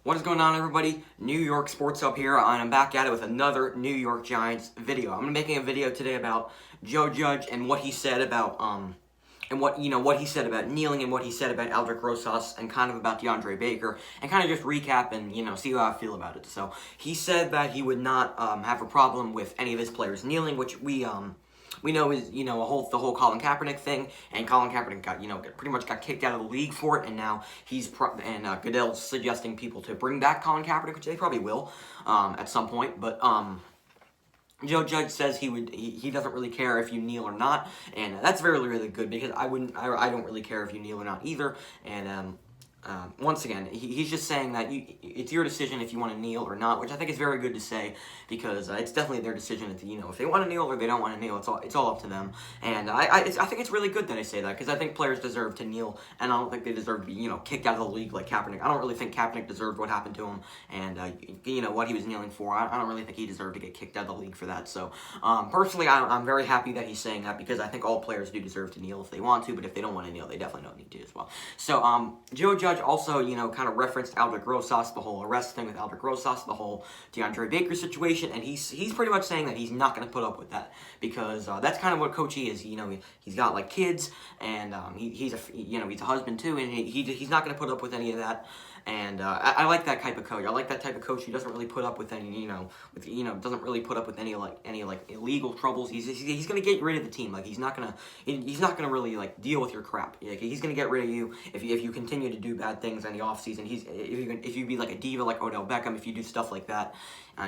What is going on, everybody? New York Sports Hub here, and I'm back at it with another New York Giants video. I'm making a video today about Joe Judge and what he said about and what he said about kneeling and what he said about Aldrick Rosas and kind of about DeAndre Baker and kind of just recap and see how I feel about it. So he said that he would not have a problem with any of his players kneeling, which we know is the whole Colin Kaepernick thing, and Colin Kaepernick got pretty much got kicked out of the league for it, and now Goodell's suggesting people to bring back Colin Kaepernick, which they probably will at some point, but Joe Judge says he doesn't really care if you kneel or not, and that's really good because I don't really care if you kneel or not either, and once again, he's just saying that it's your decision if you want to kneel or not, which I think is very good to say because it's definitely their decision. If they want to kneel or they don't want to kneel, it's all up to them. And I think it's really good that I say that because I think players deserve to kneel, and I don't think they deserve to be kicked out of the league like Kaepernick. I don't really think Kaepernick deserved what happened to him, and what he was kneeling for. I don't really think he deserved to get kicked out of the league for that. So personally, I'm very happy that he's saying that because I think all players do deserve to kneel if they want to, but if they don't want to kneel, they definitely don't need to as well. So Joe Judge also, kind of referenced Aldrick Rosas, the whole arrest thing with Aldrick Rosas, the whole DeAndre Baker situation, and he's pretty much saying that he's not going to put up with that because that's kind of what Coach E is. He's got like kids, and he's a husband too, and he's not going to put up with any of that. And I like that type of coach. I like that type of coach who doesn't really put up with any, doesn't really put up with any illegal troubles. He's gonna get rid of the team. Like he's not gonna really deal with your crap. He's gonna get rid of you if you continue to do bad things in the off season. If you be like a diva like Odell Beckham, if you do stuff like that,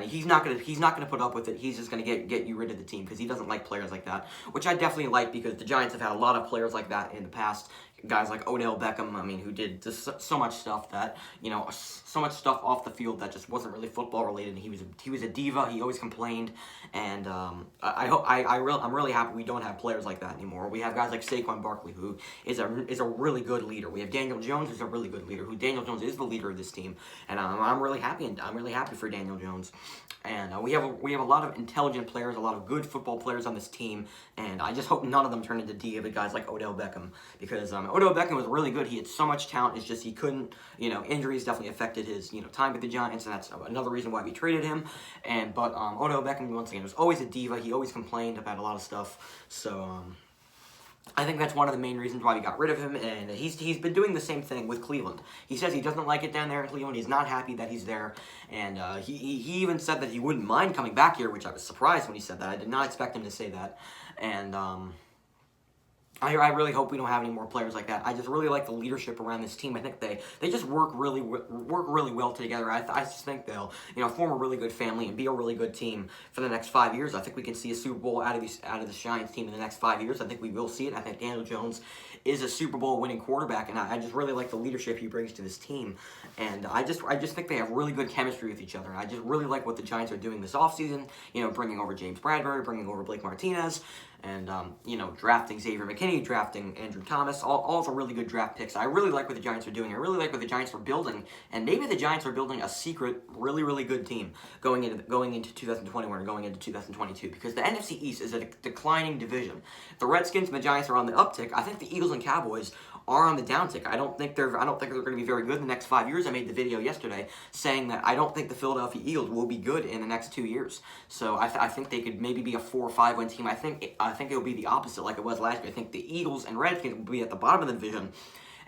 he's not gonna put up with it. He's just gonna get you rid of the team because he doesn't like players like that, which I definitely like because the Giants have had a lot of players like that in the past. Guys like Odell Beckham, who did just so much stuff that, so much stuff off the field that just wasn't really football related. He was a diva. He always complained, and I'm really happy we don't have players like that anymore. We have guys like Saquon Barkley, who is a really good leader. We have Daniel Jones, who's a really good leader. Daniel Jones is the leader of this team, and I'm really happy. And I'm really happy for Daniel Jones. And we have a lot of intelligent players, a lot of good football players on this team, and I just hope none of them turn into diva guys like Odell Beckham because Odell Beckham was really good. He had so much talent. It's just he couldn't. Injuries definitely affected his time with the Giants, and that's another reason why we traded him. But Odell Beckham once again was always a diva. He always complained about a lot of stuff. So I think that's one of the main reasons why we got rid of him, and he's been doing the same thing with Cleveland. He says he doesn't like it down there in Cleveland. He's not happy that he's there, and he even said that he wouldn't mind coming back here, which I was surprised when he said that. I did not expect him to say that, and I really hope we don't have any more players like that. I just really like the leadership around this team. I think they just work really well together. I just think they'll form a really good family and be a really good team for the next 5 years. I think we can see a Super Bowl out of this Giants team in the next 5 years. I think we will see it. I think Daniel Jones is a Super Bowl winning quarterback, and I just really like the leadership he brings to this team. And I just think they have really good chemistry with each other. I just really like what the Giants are doing this offseason. Bringing over James Bradbury, bringing over Blake Martinez, and drafting Xavier McKinney, drafting Andrew Thomas, all the really good draft picks. I really like what the Giants are doing. I really like what the Giants are building, and maybe the Giants are building a secret, really good team going into 2021 or going into 2022 because the NFC East is a declining division. The Redskins and the Giants are on the uptick. I think the Eagles and Cowboys are on the downtick. I don't think they're going to be very good in the next 5 years. I made the video yesterday saying that I don't think the Philadelphia Eagles will be good in the next 2 years. So I think they could maybe be a 4 or 5 win team. I think it will be the opposite like it was last year. I think the Eagles and Redskins will be at the bottom of the division,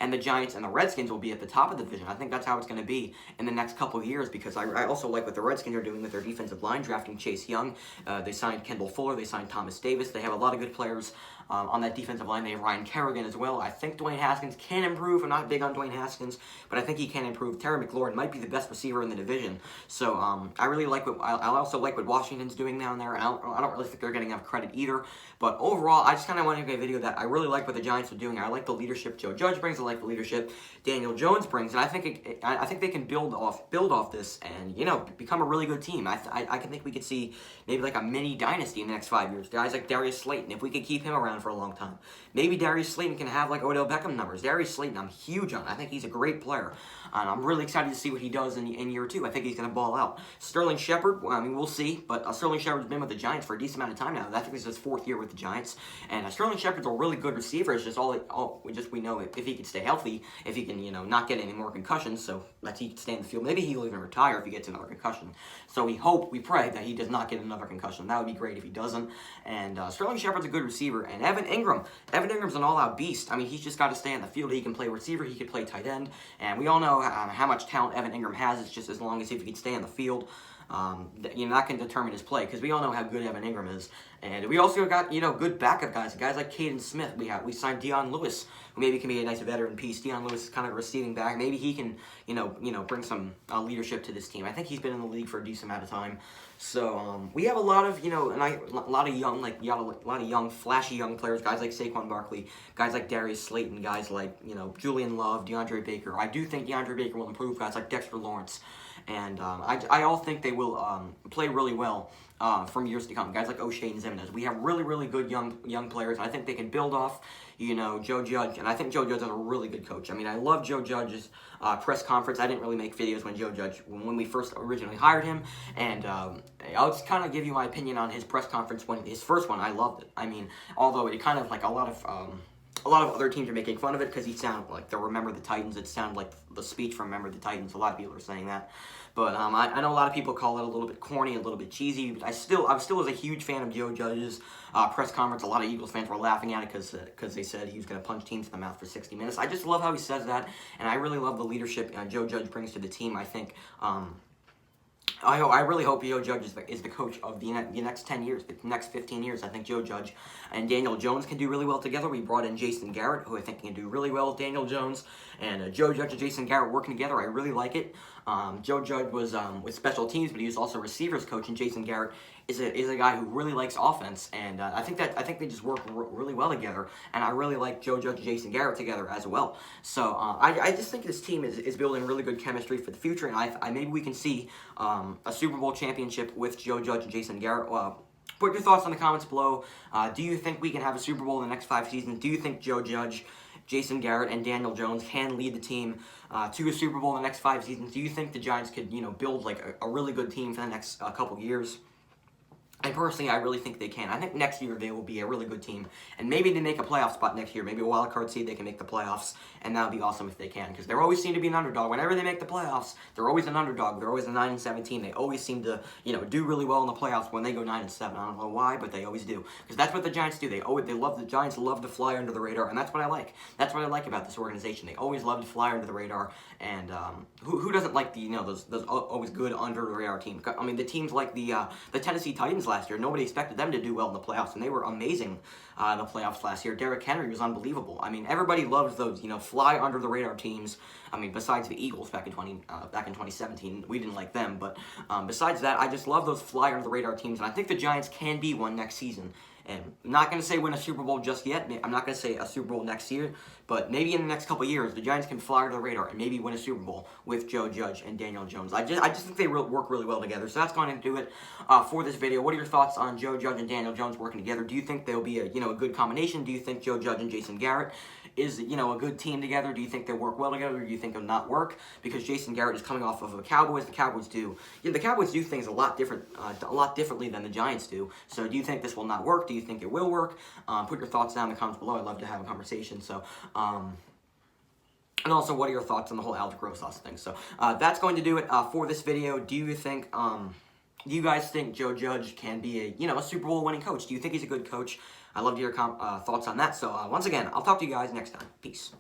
and the Giants and the Redskins will be at the top of the division. I think that's how it's going to be in the next couple of years because I also like what the Redskins are doing with their defensive line, drafting Chase Young. They signed Kendall Fuller. They signed Thomas Davis. They have a lot of good players on that defensive line. They have Ryan Kerrigan as well. I think Dwayne Haskins can improve. I'm not big on Dwayne Haskins, but I think he can improve. Terry McLaurin might be the best receiver in the division. So I really like I also like what Washington's doing down there. I don't really think they're getting enough credit either. But overall, I just kind of wanted to make a video that I really like what the Giants are doing. I like the leadership Joe Judge brings. I like the leadership Daniel Jones brings, and I think they can build off this and become a really good team. I can think we could see maybe like a mini dynasty in the next 5 years. Guys like Darius Slayton, if we could keep him around around for a long time. Maybe Darius Slayton can have like Odell Beckham numbers. Darius Slayton, I'm huge on. I think he's a great player. And I'm really excited to see what he does in year 2. I think he's going to ball out. Sterling Shepard, I mean, we'll see. But Sterling Shepard's been with the Giants for a decent amount of time now. I think this is his 4th year with the Giants. And Sterling Shepard's a really good receiver. It's just we know if he can stay healthy, if he can, not get any more concussions, so that he can stay in the field. Maybe he'll even retire if he gets another concussion. So we pray that he does not get another concussion. That would be great if he doesn't. And Sterling Shepard's a good receiver. And Evan Ingram's an all-out beast. I mean, he's just got to stay in the field. He can play receiver. He can play tight end. And we all know how much talent Evan Ingram has. It's just as long as if he can stay in the field, that can determine his play, because we all know how good Evan Ingram is. And we also got, good backup guys like Caden Smith. We signed Dion Lewis, who maybe can be a nice veteran piece. Dion Lewis is kind of a receiving back. Maybe he can, bring some leadership to this team. I think he's been in the league for a decent amount of time. So we have a lot of, a lot of young, flashy young players. Guys like Saquon Barkley, guys like Darius Slayton, guys like Julian Love, DeAndre Baker. I do think DeAndre Baker will improve. Guys like Dexter Lawrence. And I all think they will play really well from years to come. Guys like O'Shea and Zimenez. We have really, really good young players. I think they can build off, Joe Judge. And I think Joe Judge is a really good coach. I mean, I love Joe Judge's press conference. I didn't really make videos when we first originally hired him. And I'll just kind of give you my opinion on his press conference. His first one, I loved it. I mean, although it kind of like a lot of other teams are making fun of it because he sounded like the Remember the Titans. It sounded like the speech from Remember the Titans. A lot of people are saying that. But I know a lot of people call it a little bit corny, a little bit cheesy. But I still was a huge fan of Joe Judge's press conference. A lot of Eagles fans were laughing at it because they said he was going to punch teams in the mouth for 60 minutes. I just love how he says that, and I really love the leadership Joe Judge brings to the team. I think I really hope Joe Judge is the coach of the next 10 years, the next 15 years. I think Joe Judge and Daniel Jones can do really well together. We brought in Jason Garrett, who I think can do really well with Daniel Jones. And Joe Judge and Jason Garrett working together, I really like it. Joe Judge was with special teams, but he was also receivers coach, and Jason Garrett is a guy who really likes offense, and I think they just work really well together, and I really like Joe Judge and Jason Garrett together as well. So I just think this team is building really good chemistry for the future, and I maybe we can see a Super Bowl championship with Joe Judge and Jason Garrett. Put your thoughts in the comments below. Do you think we can have a Super Bowl in the next 5 seasons? Do you think Joe Judge, Jason Garrett, and Daniel Jones can lead the team to a Super Bowl in the next 5 seasons? Do you think the Giants could, build like a really good team for the next couple years? And personally, I really think they can. I think next year they will be a really good team. And maybe they make a playoff spot next year. Maybe a wild card seed, they can make the playoffs. And that would be awesome if they can. Because they always seem to be an underdog. Whenever they make the playoffs, they're always an underdog. They're always a 9-17. They always seem to, do really well in the playoffs when they go 9-7. I don't know why, but they always do. Because that's what the Giants do. The Giants love to fly under the radar. And that's what I like. That's what I like about this organization. They always love to fly under the radar. And who doesn't like those always good under the radar teams? I mean, the teams like the Tennessee Titans last year, nobody expected them to do well in the playoffs, and they were amazing in the playoffs last year. Derrick Henry was unbelievable. I mean, everybody loves those, fly under the radar teams. I mean, besides the Eagles back in 2017, we didn't like them, but besides that, I just love those fly under the radar teams, and I think the Giants can be one next season. And I'm not going to say win a Super Bowl just yet. I'm not going to say a Super Bowl next year. But maybe in the next couple years, the Giants can fly under the radar and maybe win a Super Bowl with Joe Judge and Daniel Jones. I just think they work really well together. So that's going to do it for this video. What are your thoughts on Joe Judge and Daniel Jones working together? Do you think they'll be a good combination? Do you think Joe Judge and Jason Garrett is a good team together? Do you think they work well together, or do you think they'll not work? Because Jason Garrett is coming off of the Cowboys. The Cowboys do things a lot differently than the Giants do. So do you think this will not work? Do you think it will work? Put your thoughts down in the comments below. I'd love to have a conversation. So and also, what are your thoughts on the whole Albert Grosas thing? So that's going to do it for this video. Do you think do you guys think Joe Judge can be a Super Bowl winning coach? Do you think he's a good coach? I'd love to hear your thoughts on that. So once again, I'll talk to you guys next time. Peace.